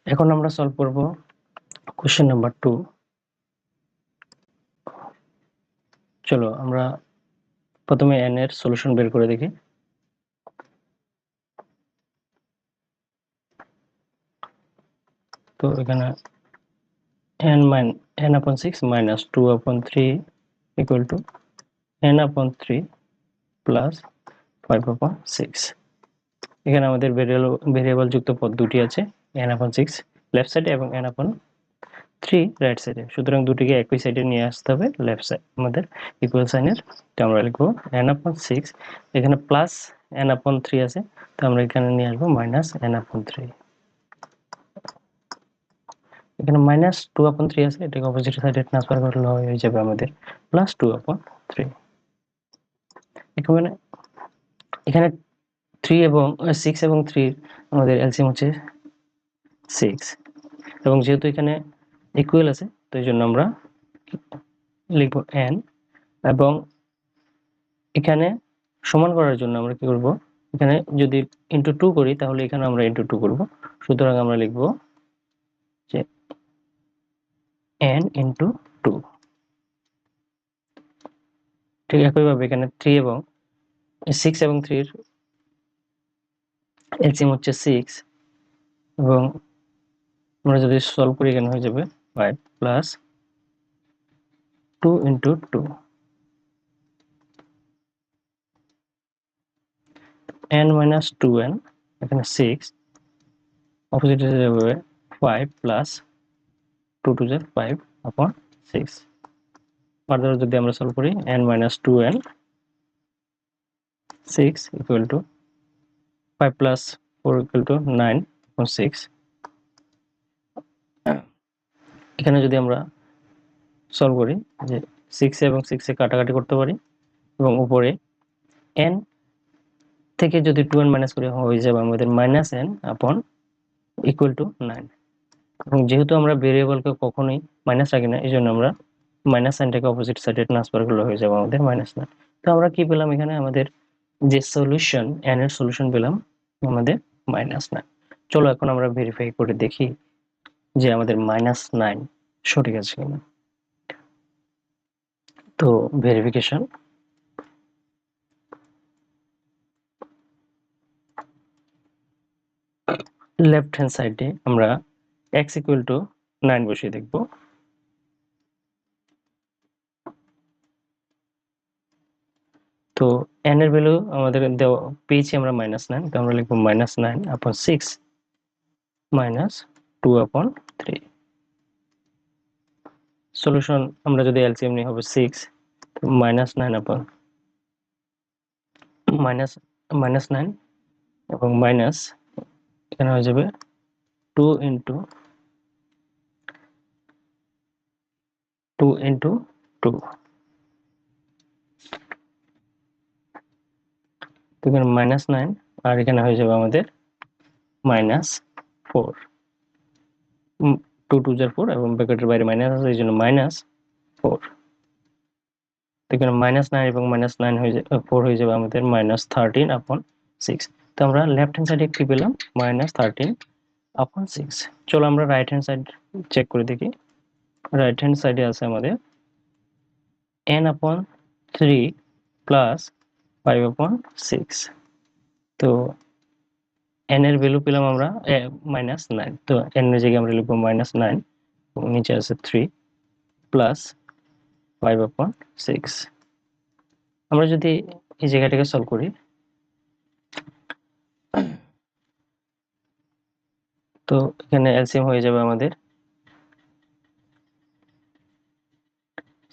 এখন আমরা সলভ করব কোশ্চেন নাম্বার 2। চলো আমরা প্রথমে n এর সলিউশন বের করে দেখি। তো এখানে n/6 minus 2/3 equal to n/3 plus 5/6। এখানে আমাদের ভেরিয়েবল যুক্ত পদ দুটি আছে, n/6 লেফট সাইডে এবং n/3 রাইট সাইডে। সুতরাং দুটিকে একই সাইডে নিয়ে আসতে হবে লেফট সাইড আমাদের ইকুয়াল সাইনের। তো আমরা লিখবো n/6, এখানে প্লাস n/3 আছে, তো আমরা এখানে নিয়ে আসবো মাইনাস n/3। এখানে মাইনাস 2/3 আছে, এটাকে অপোজিট সাইডে ট্রান্সফার করলে হয়ে যাবে আমাদের প্লাস 2/3। এখানে 3 এবং 6 এবং 3 আমাদের এলসিএম হচ্ছে 6, এবং যেহেতু এখানে ইকুয়াল আছে তো এই জন্য আমরা লিখব n, এবং এখানে সমান করার জন্য আমরা কি করব, এখানে যদি ইনটু 2 করি তাহলে এখানে আমরা ইনটু 2 করব। সুতরাং আমরা লিখব যে n ইনটু 2। ঠিক একইভাবে এখানে 3 এবং 6 এবং 3 এর এলসিএম হচ্ছে 6, এবং আমরা যদি সলভ করি এখানে হয়ে যাবে 5 plus 2 into 2, n minus 2n, এখানে 6, অপোজিট হয়ে যাবে 5 প্লাস 2 টু জে 5/6। ফার্দার যদি আমরা সলভ করি n minus 2n 6 equal to 5 plus 4 equal to 9/6। এখানে যদি আমরা সলভ করি যে 6 এবং 6 এ কাটাকাটি করতে পারি, এবং উপরে n থেকে যদি 2n মাইনাস করি হয়ে যাবে আমাদের মাইনাস n আপন ইকুয়াল টু 9। এবং যেহেতু আমরা ভেরিয়েবলকে কখনোই মাইনাস রাখি না, এই জন্য আমরা মাইনাস সাইনটাকে অপোজিট সাইডে ট্রান্সফার করলে হয়ে যাবে আমাদের -9। তো আমরা কি পেলাম, এখানে আমাদের যে সলিউশন n এর সলিউশন পেলাম আমাদের -9। চলো এখন আমরা ভেরিফাই করে দেখি যে আমাদের -9 সঠিক আছে কিনা। তো ভেরিফিকেশন, লেফট হ্যান্ড সাইডে আমরা x ইকুয়াল টু 9 বসিয়ে দেখব। তো n এর ভ্যালু আমাদের দেওয়া পেয়েছি আমরা -9, তো আমরা লিখব -9/6 মাইনাস 2/3। সলিউশন আমরা যদি এলসিএম নিই হবে 6, -9 এবং মাইনাস এখানে হয়ে যাবে 2 ইনটু 2 ইনটু 2, তো এখানে -9 আর এখানে হয়ে যাবে আমাদের -4, 2 2 4 এবং ব্র্যাকেটের বাইরে মাইনাস আছে এই জন্য -4। তো এখানে -9 এবং -9 হয়ে যাবে 4 হয়ে যাবে আমাদের -13/6। তো আমরা লেফট হ্যান্ড সাইডে কি পেলাম, -13/6। চলো আমরা রাইট হ্যান্ড সাইড চেক করে দেখি। রাইট হ্যান্ড সাইডে আছে আমাদের n/3 প্লাস 5/6। তো n এর ভ্যালু পেলাম আমরা -9, তো n এর জায়গায় আমরা লিখবো -9, এবং নিচে আছে 3 প্লাস 5/6। আমরা যদি এই জায়গাটাকে সলভ করি, তো এখানে এলসিএম হয়ে যাবে আমাদের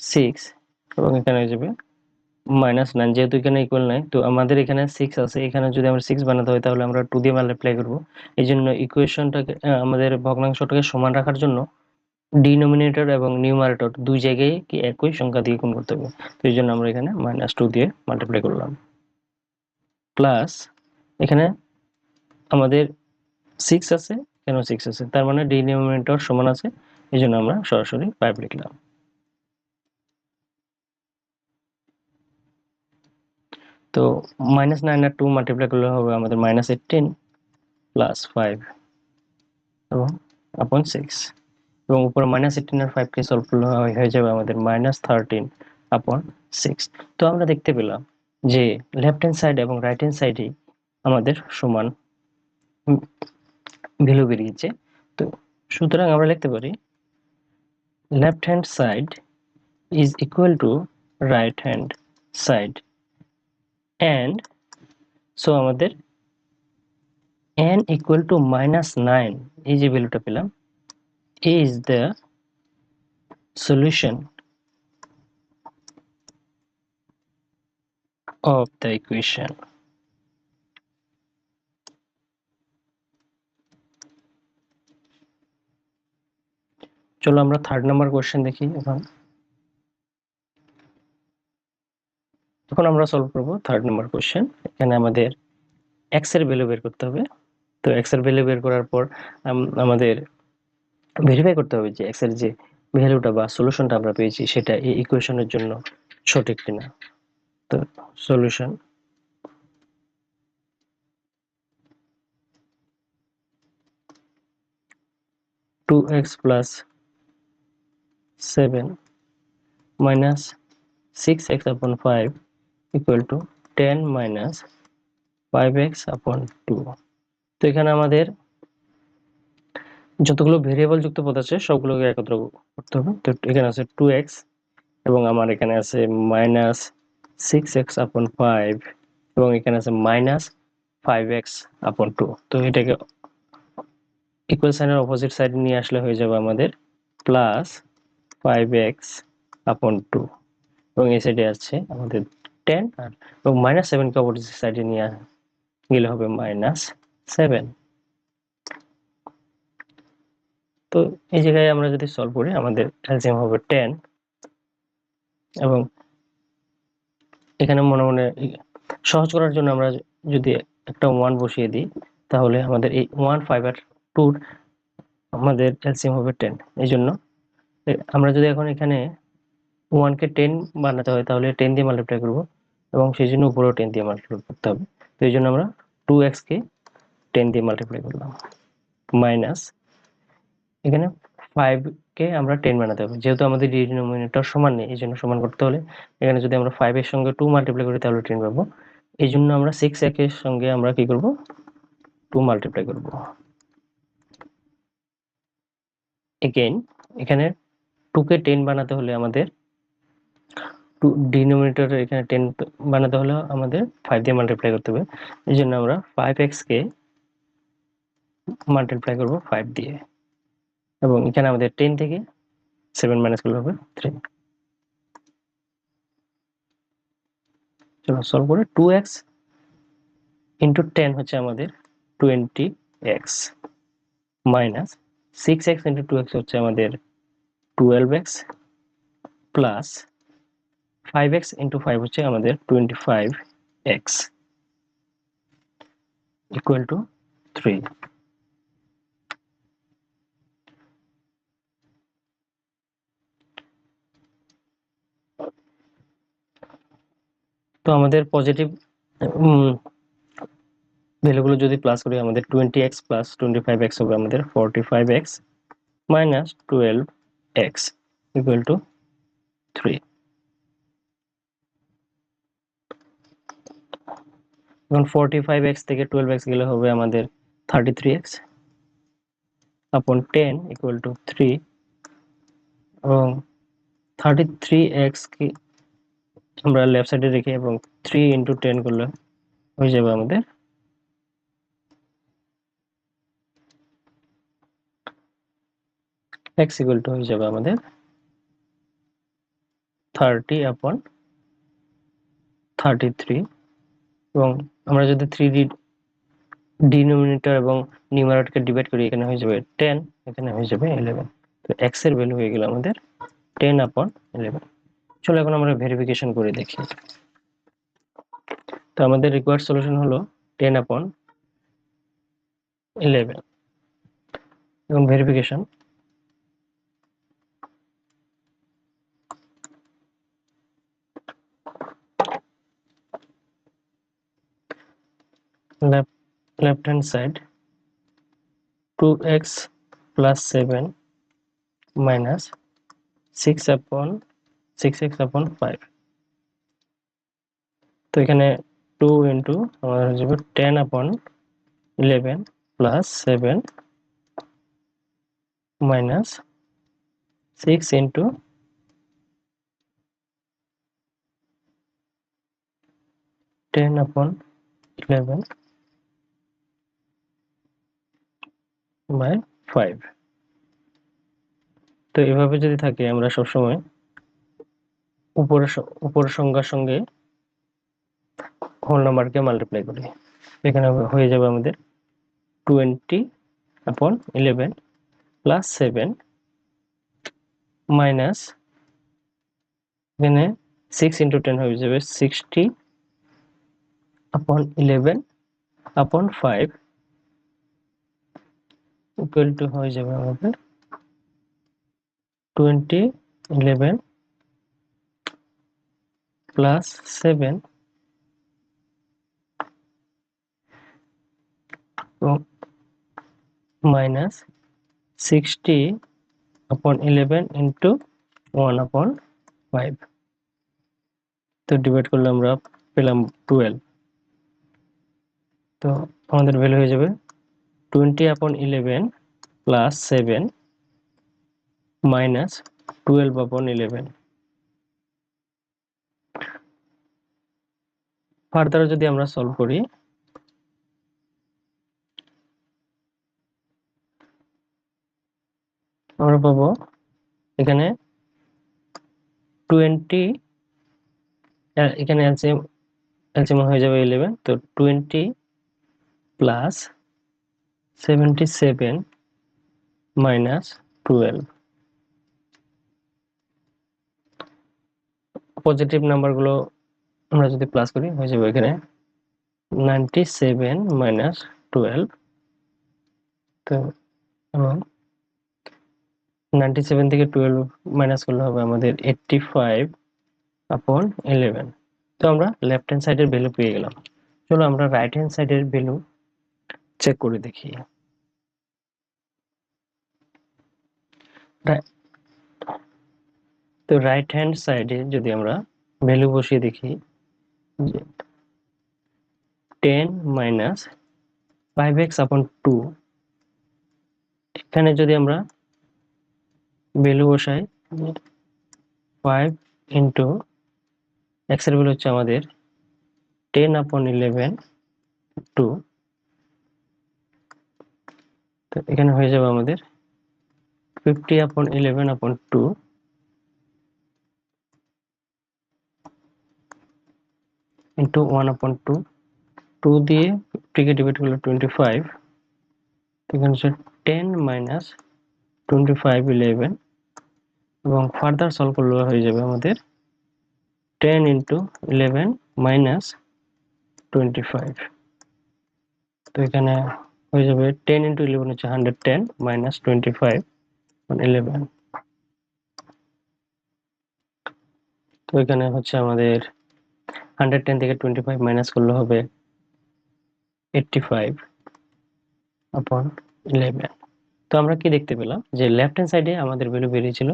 6, এবং এখানে হয়ে যাবে -9। যেহেতু এখানে ইকুয়াল নাই, তো আমাদের এখানে 6 আছে, এখানে যদি আমরা 6 বানাতে হয় তাহলে আমরা 2 দিয়ে মাল্টিপ্লাই করব। এই জন্য ইকুয়েশনটাকে আমাদের ভগ্নাংশটাকে সমান রাখার জন্য ডিনোমিনেটর এবং নিউমারেটর দুই জায়গায় কি একই সংখ্যা দিয়ে গুণ করতে হবে। তো এই জন্য আমরা এখানে -2 দিয়ে মাল্টিপ্লাই করলাম, প্লাস এখানে আমাদের 6 আছে, কেন 6 আছে, তার মানে ডিনোমিনেটর সমান আছে, এই জন্য আমরা সরাসরি 5 লিখলাম। তো -9 আর 2 মাল্টিপ্লাই করলে হবে আমাদের -18 প্লাস 5, এবং আপন 6 এবং উপরে -18 আর 5 কে সলভ করলে হয়ে যাবে আমাদের -13 আপন 6। তো আমরা দেখতে পেলাম যে লেফট হ্যান্ড সাইড এবং রাইট হ্যান্ড সাইডে আমাদের সমান ভ্যালু বেরিয়েছে। তো সুতরাং আমরা লিখতে পারি left hand side is equal to right hand side and so আমাদের n equal to -9 এই যে ভ্যালুটা পেলাম is the solution of the equation। চলো আমরা থার্ড নাম্বার কোশ্চেন দেখি। এখন আমরা সলভ করব থার্ড নাম্বার কোশ্চেন। এখানে আমাদের x এর ভ্যালু বের করতে হবে। তো x এর ভ্যালু বের করার পর আমাদের ভেরিফাই করতে হবে যে x এর যে ভ্যালুটা বা সলিউশনটা আমরা পেয়েছি সেটা এই ইকুয়েশনের জন্য সঠিক কিনা। তো solution to x plus 7 minus 6x upon 5 equal to 10 minus 5x upon 2। তো এখানে আমাদের যতগুলো ভেরিয়েবল যুক্ত পদ আছে সবগুলোকে একত্র করতে হবে। তো এখানে আছে 2x এবং আমার এখানে আছে -6x upon 5 এবং এখানে আছে -5x upon 2। তো এটাকে ইকুয়াল সাইনের অপোজিট সাইডে নিয়ে আসলে হয়ে যাবে আমাদের +5x upon 2 এবং এই সাইডে আছে আমাদের 10 আর এবং -7 কে অপোজিট সাইডে নিয়ে গেলে হবে -7। তো এই জায়গায় আমরা যদি সলভ করি আমাদের এলসিএম হবে 10 এবং এখানে মনে মনে সহজ করার জন্য আমরা যদি একটা 1 বসিয়ে দিই তাহলে আমাদের এই 1 5 আর 2 আমাদের এলসিএম হবে 10। এইজন্য আমরা যদি এখন এখানে 1 কে 10 বানাতে হয় তাহলে 10 দিয়ে মাল্টিপ্লাই করব এবং সেইজন্য উপরেও 10 দিয়ে মাল্টিপ্লাই করতে হবে। তো এইজন্য আমরা 2x কে 10 দিয়ে মাল্টিপ্লাই করলাম মাইনাস এখানে 5 কে আমরা 10 বানাতে হবে। যেহেতু আমাদের ডিনোমিনেটর সমান নেই এইজন্য সমান করতে হলে এখানে যদি আমরা 5 এর সঙ্গে 2 মাল্টিপ্লাই করি তাহলে 10 পাবো। এইজন্য আমরা 6 এর সঙ্গে আমরা কি করব 2 মাল্টিপ্লাই করব। এগেইন এখানে 2 কে 10 বানাতে হলে আমাদের ডিনোমিনেটরে এখানে 10 বানাতে হলে আমাদের 5 দিয়ে মাল্টিপ্লাই করতে হবে। এইজন্য আমরা 5x কে মাল্টিপ্লাই করব 5 দিয়ে এবং এখানে আমাদের 10 থেকে 7 মাইনাস করলে হবে 3। চলো সলভ করে 2x ইন্টু 10 হচ্ছে আমাদের 20x minus 6x into 2x হচ্ছে আমাদের 12x প্লাস 5x ইন্টু 5 হচ্ছে আমাদের 25x ইকুয়াল টু 3। তো আমাদের পজিটিভ ভ্যালুগুলো যদি প্লাস করি আমাদের 20x প্লাস 25x হবে আমাদের 45x minus 12x equal to 3। এখন 45x থেকে 12x গেলে হবে আমাদের 33x আপন 10 ইকুয়াল টু 3 এবং 33x কে আমরা লেফট সাইডে রেখে এবং 3 ইন্টু 10 করলে হয়ে যাবে আমাদের x ইকুয়াল টু হয়ে যাবে আমাদের 30 আপন 33 এবং আমরা যদি 3 ডিনোমিনেটর এবং নিউমারেটরকে ডিভাইড করি এখানে হয়ে যাবে 10 এখানে হয়ে যাবে 11। তো x এর ভ্যালু হয়ে গেল আমাদের 10 আপন 11। চলো এখন আমরা ভেরিফিকেশন করে দেখি। তো আমাদের রিকোয়ার্ড সলিউশন হলো 10 আপন 11 এবং verification left hand side 2x plus 7 minus 6x/5। তো এখানে 2 ইন্টু আমাদের হয়ে যাবে 10/11 প্লাস 7 মাইনাস 6 ইন্টু 10/11 বাই 5। তো এভাবে যদি থাকে আমরা সবসময় উপরের সংখ্যার সঙ্গে হোল নাম্বারকে মাল্টিপ্লাই করি। এখানে হয়ে যাবে আমাদের 20/11 প্লাস 7 মাইনাস এখানে 6 ইন্টু 10 হয়ে যাবে 60/11/5 ইকুয়াল টু হয়ে যাবে আমাদের 2011 প্লাস 7 মাইনাস 60/11 ইন্টু 1/5। তো ডিভাইড করলে আমরা পেলাম 12। তো আমাদের ভ্যালু হয়ে যাবে 20/11 প্লাস 7 মাইনাস 12/11। ফার্দার যদি আমরা সলভ করি আমরা পাবো এখানে 20 এখানে এলসিএম হয়ে যাবে 11। তো 20 প্লাস 77 মাইনাস 12। পজিটিভ নাম্বারগুলো আমরা যদি প্লাস করি হয়ে যাবে এখানে 97 মাইনাস 12। তো এবং 97 থেকে 12 মাইনাস করলে হবে আমাদের 85/11। তো আমরা লেফট হ্যান্ড সাইডের ভ্যালু পেয়ে গেলাম। চলো আমরা রাইট হ্যান্ড সাইডের ভ্যালু চেক করে দেখি। তো রাইট হ্যান্ড সাইডে যদি আমরা ভ্যালু বসিয়ে দেখি যে 10 মাইনাস 5x/2, এখানে যদি আমরা ভ্যালু বসাই 5 ইন্টু x এর ভ্যালু হচ্ছে আমাদের 10/11 2। তো এখানে হয়ে যাবে আমাদের 50/11/2 ইন্টু 1/2। 2 দিয়ে 50 কে ডিভাইড করলে 25। এখানে হচ্ছে 10 মাইনাস 25/11 এবং ফার্দার সলভ করলে হয়ে যাবে আমাদের 10 ইন্টু 11 মাইনাস 25। তো এখানে হয়ে যাবে 10 ইন্টু 11 হচ্ছে 110 মাইনাস 25/11। তো এখানে হচ্ছে আমাদের 110 থেকে 25 মাইনাস করলে হবে 85/11। তো আমরা কি দেখতে পেলাম যে লেফট হ্যান্ড সাইডে আমাদের ভ্যালু বেরিয়েছিল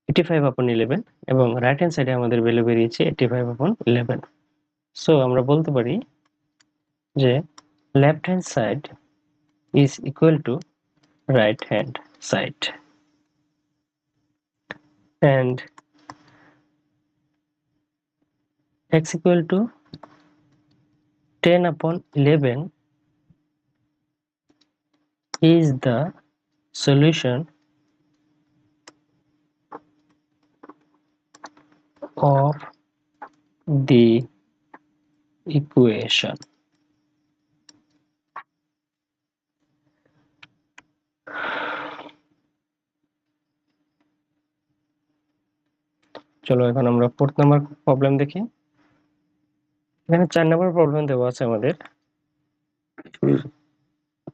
85/11 এবং রাইট হ্যান্ড সাইডে আমাদের ভ্যালু বেরিয়েছে 85/11। সো আমরা বলতে পারি যে left hand side is equal to right hand side and x equal to 10/11 is the solution of the equation. চলো এখন আমরা 4th নাম্বার প্রবলেম দেখি। এখানে 4 নাম্বার প্রবলেম দেওয়া আছে আমাদের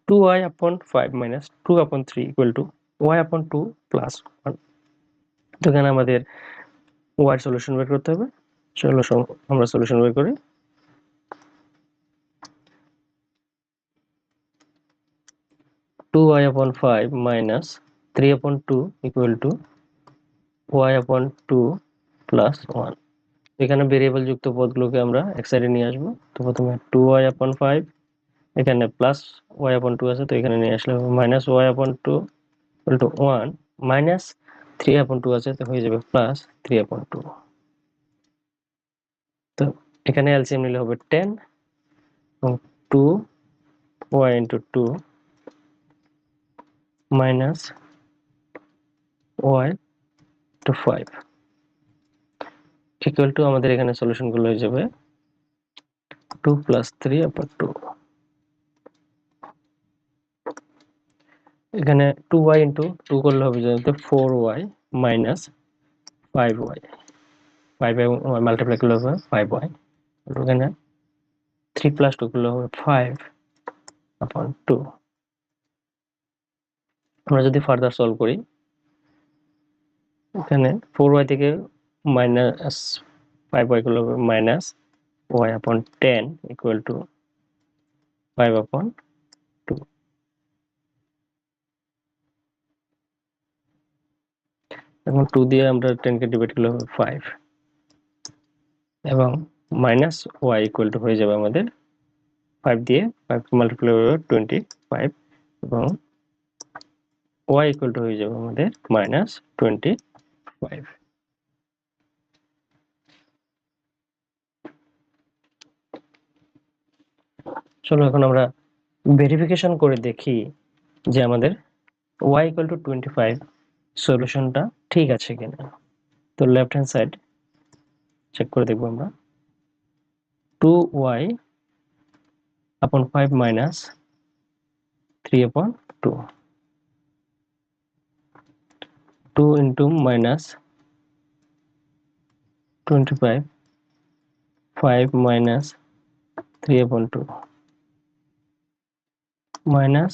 2y/5 minus 2/3 equal to y/2 plus 1। তো এখানে আমাদের y সলিউশন বের করতে হবে। চলো আমরা সলিউশন বের করি। 2y upon 5 minus 3 upon 2 equal to y upon 2 plus 1। এখানে ভেরিয়েবল যুক্ত পদগুলোকে আমরা এক সাইডে নিয়ে আসবো। তো প্রথমে 2y upon 5, এখানে প্লাস y upon 2 আছে, তো এখানে নিয়ে আসলে minus y upon 2 equal to 1 minus 3 upon 2 আছে, তো হয়ে যাবে প্লাস 3 upon 2। তো এখানে এলসিএম নিলে হবে 10 এবং 2y into 2 minus y to 5 equal to আমাদের এখানে সলিউশন গুলো হয়ে যাবে 2 plus 3 upon 2। এখানে 2y into 2 করলে হবে যে 4y minus 5y, 5 এবং y মাল্টিপ্লাই করলে হবে 5y। এখানে 3 plus 2 করলে হবে 5 upon 2। আমরা যদি ফার্দার সলভ করি, এখানে 4y থেকে মাইনাস 5y করলে হবে minus y upon 10 equal to 5 upon 2। এখন 2 দিয়ে আমরা 10 কে ডিভাইড করলে হবে 5 এবং মাইনাস y ইকুয়াল টু হয়ে যাবে আমাদের 5 দিয়ে 5 মাল্টিপ্লাই হবে 25 এবং y ইকুয়াল টু হয়ে যাবে আমাদের মাইনাস 25। চলো এখন আমরা ভেরিফিকেশন করে দেখি যে আমাদের y ইকুয়াল টু 25 সলিউশনটা ঠিক আছে কিনা। তো লেফট হ্যান্ড সাইড চেক করে দেখবো আমরা। 2y upon 5 minus 3 upon 2, 2 into minus 25, 5 minus 3 upon 2 minus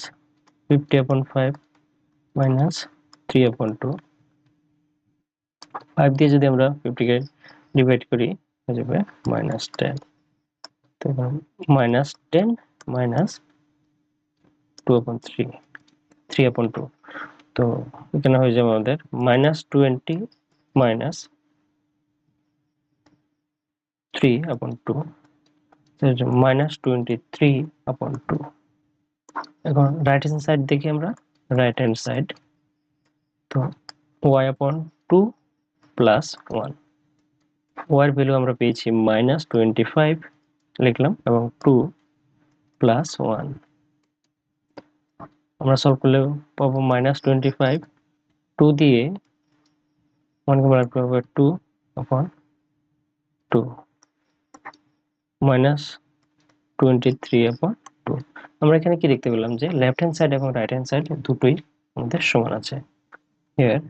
50 upon 5 minus 3 upon 2। 5 দিয়ে যদি আমরা 50 কে ডিভাইড করি হয়ে যাবে minus 10। তো minus 10 minus 2 upon 3, 3 upon 2। তো এখানে হয়ে যাবে আমাদের minus 20 minus 3 upon 2, minus 23 upon 2। এখন রাইট হ্যান্ড সাইড দেখি আমরা, রাইট হ্যান্ড সাইড। তো y upon 2 plus 1, y এর ভ্যালু আমরা পেয়েছি minus 25 লিখলাম এবং 2 plus 1। আমরা সলভ করলে পাবো minus 25, 2 দিয়ে 1 কে মাল্টিপ্লাই করলে 2 upon 2 minus 23 upon 2। আমরা এখানে কি দেখতে পেলাম যে লেফট হ্যান্ড সাইড এবং রাইট হ্যান্ড সাইড দুটোই আমাদের সমান আছে। Here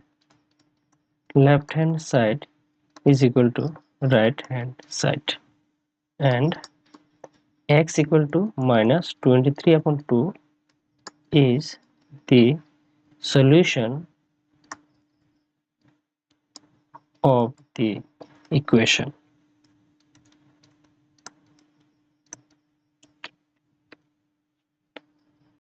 left hand side is equal to right hand side and x equal to minus 23 upon 2 is the solution of the equation।